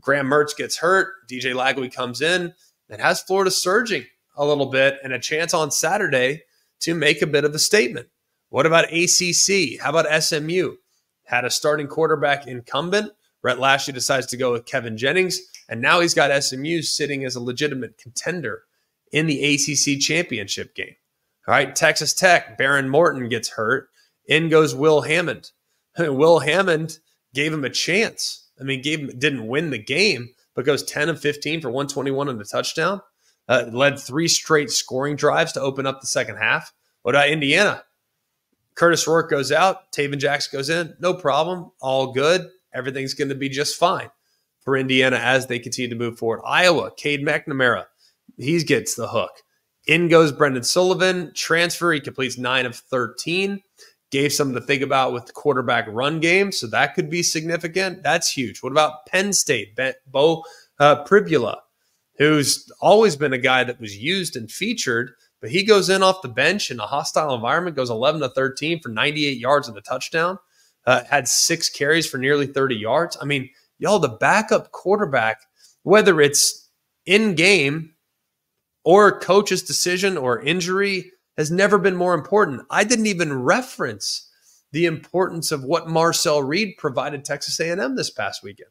Graham Mertz gets hurt. DJ Lagway comes in and has Florida surging a little bit and a chance on Saturday to make a bit of a statement. What about ACC? How about SMU? Had a starting quarterback incumbent. Rhett Lashley decides to go with Kevin Jennings, and now he's got SMU sitting as a legitimate contender in the ACC championship game. All right, Texas Tech, Baron Morton gets hurt. In goes Will Hammond. Will Hammond gave him a chance. I mean, didn't win the game, but goes 10 of 15 for 121 and a touchdown. Led 3 straight scoring drives to open up the second half. What about Indiana? Curtis Rourke goes out. Taven Jackson goes in. No problem. All good. Everything's going to be just fine for Indiana as they continue to move forward. Iowa, Cade McNamara. He gets the hook. In goes Brendan Sullivan. Transfer. He completes 9 of 13. Gave something to think about with the quarterback run game, so that could be significant. That's huge. What about Penn State? Bo Pribula, who's always been a guy that was used and featured, but he goes in off the bench in a hostile environment, goes 11 of 13 for 98 yards and a touchdown, had 6 carries for nearly 30 yards. I mean, y'all, the backup quarterback, whether it's in-game or coach's decision or injury, has never been more important. I didn't even reference the importance of what Marcel Reed provided Texas A&M this past weekend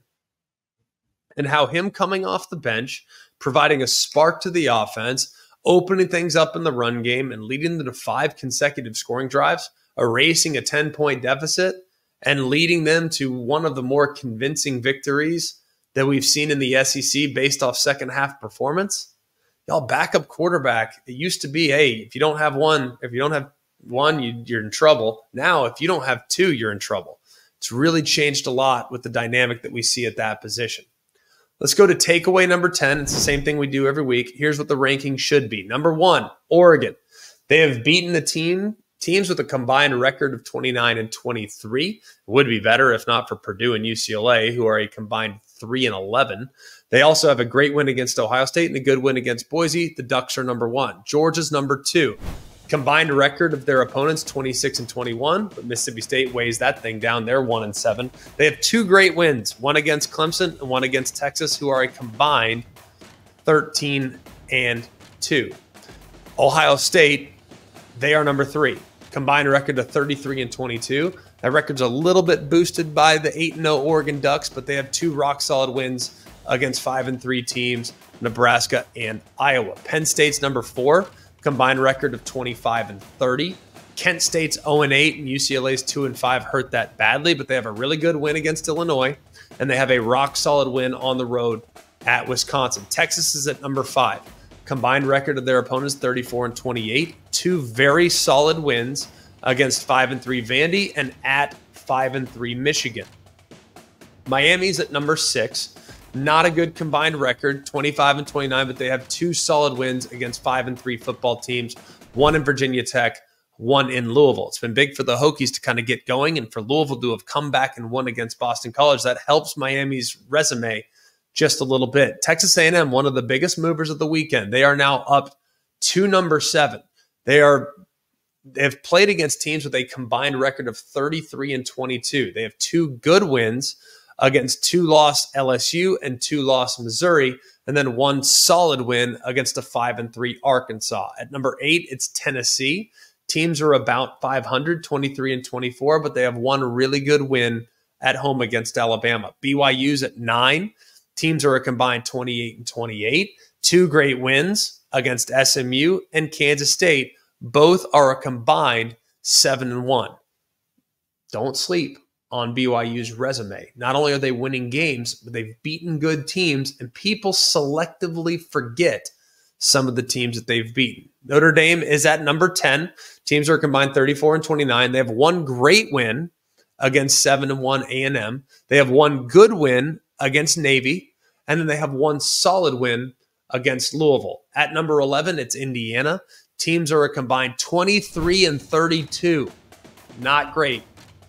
and how him coming off the bench, providing a spark to the offense, opening things up in the run game and leading them to 5 consecutive scoring drives, erasing a 10-point deficit, and leading them to one of the more convincing victories that we've seen in the SEC based off second half performance. Y'all, backup quarterback, it used to be, hey, if you don't have one, you're in trouble. Now, if you don't have 2, you're in trouble. It's really changed a lot with the dynamic that we see at that position. Let's go to takeaway number 10. It's the same thing we do every week. Here's what the ranking should be. Number 1, Oregon. They have beaten the teams with a combined record of 29 and 23. It would be better if not for Purdue and UCLA, who are a combined 3 and 11. They also have a great win against Ohio State and a good win against Boise. The Ducks are number 1. Georgia's number 2. Combined record of their opponents, 26 and 21. But Mississippi State weighs that thing down. They're 1 and 7. They have 2 great wins, one against Clemson and one against Texas, who are a combined 13 and 2. Ohio State, they are number 3. Combined record of 33 and 22. That record's a little bit boosted by the 8-0 Oregon Ducks, but they have 2 rock-solid wins against 5 and 3 teams, Nebraska and Iowa. Penn State's number 4, combined record of 25 and 30. Kent State's 0 and 8 and UCLA's 2 and 5 hurt that badly, but they have a really good win against Illinois, and they have a rock-solid win on the road at Wisconsin. Texas is at number 5. Combined record of their opponents, 34 and 28. 2 very solid wins against 5 and 3 Vandy and at 5 and 3 Michigan. Miami's at number 6. Not a good combined record, 25 and 29, but they have 2 solid wins against 5 and 3 football teams, 1 in Virginia Tech, 1 in Louisville. It's been big for the Hokies to kind of get going and for Louisville to have come back and won against Boston College. That helps Miami's resume just a little bit. Texas A&M, one of the biggest movers of the weekend. They are now up to number 7. They have played against teams with a combined record of 33 and 22. They have 2 good wins against 2-loss LSU and 2-loss Missouri, and then 1 solid win against a 5 and 3 Arkansas. At number 8, it's Tennessee. Teams are about 500, 23 and 24, but they have 1 really good win at home against Alabama. BYU's at 9. Teams are a combined 28 and 28. 2 great wins against SMU and Kansas State. Both are a combined 7 and 1. Don't sleep on BYU's resume. Not only are they winning games, but they've beaten good teams, and people selectively forget some of the teams that they've beaten. Notre Dame is at number 10. Teams are combined 34-29. They have one great win against 7-1 A&M. They have one good win against Navy, and then they have one solid win against Louisville. At number 11, it's Indiana. Teams are a combined 23-32. Not great.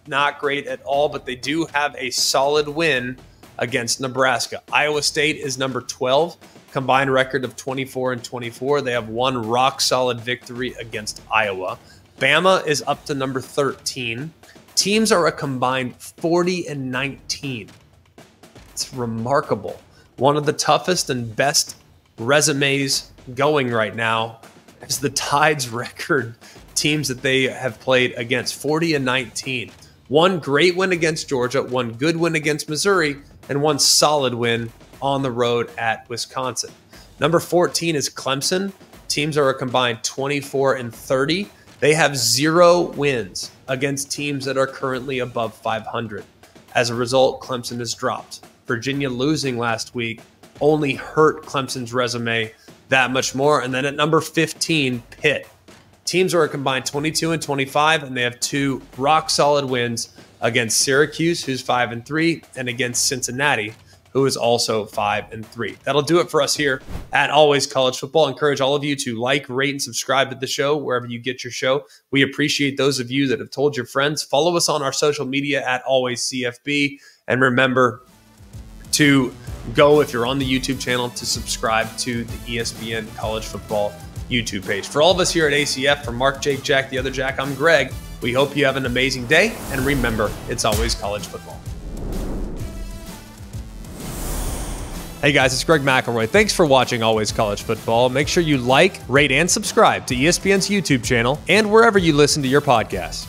Not great at all, but they do have a solid win against Nebraska. Iowa State is number 12, combined record of 24-24. They have one rock-solid victory against Iowa. Bama is up to number 13. Teams are a combined 40-19. It's remarkable. One of the toughest and best resumes going right now is the Tide's record teams that they have played against, 40-19. One great win against Georgia, one good win against Missouri, and one solid win on the road at Wisconsin. Number 14 is Clemson. Teams are a combined 24-30. They have 0 wins against teams that are currently above 500. As a result, Clemson has dropped. Virginia losing last week only hurt Clemson's resume that much more. And then at number 15, Pitt. Teams are a combined 22-25, and they have 2 rock-solid wins against Syracuse, who's 5-3, and against Cincinnati, who is also 5-3. That'll do it for us here at Always College Football. I encourage all of you to like, rate, and subscribe to the show wherever you get your show. We appreciate those of you that have told your friends. Follow us on our social media at Always CFB, and remember to go, if you're on the YouTube channel, to subscribe to the ESPN College Football YouTube page. For all of us here at ACF, from Mark, Jake, Jack, the other Jack, I'm Greg. We hope you have an amazing day, and remember, it's always college football. Hey guys, it's Greg McElroy. Thanks for watching Always College Football. Make sure you like, rate, and subscribe to ESPN's YouTube channel and wherever you listen to your podcasts.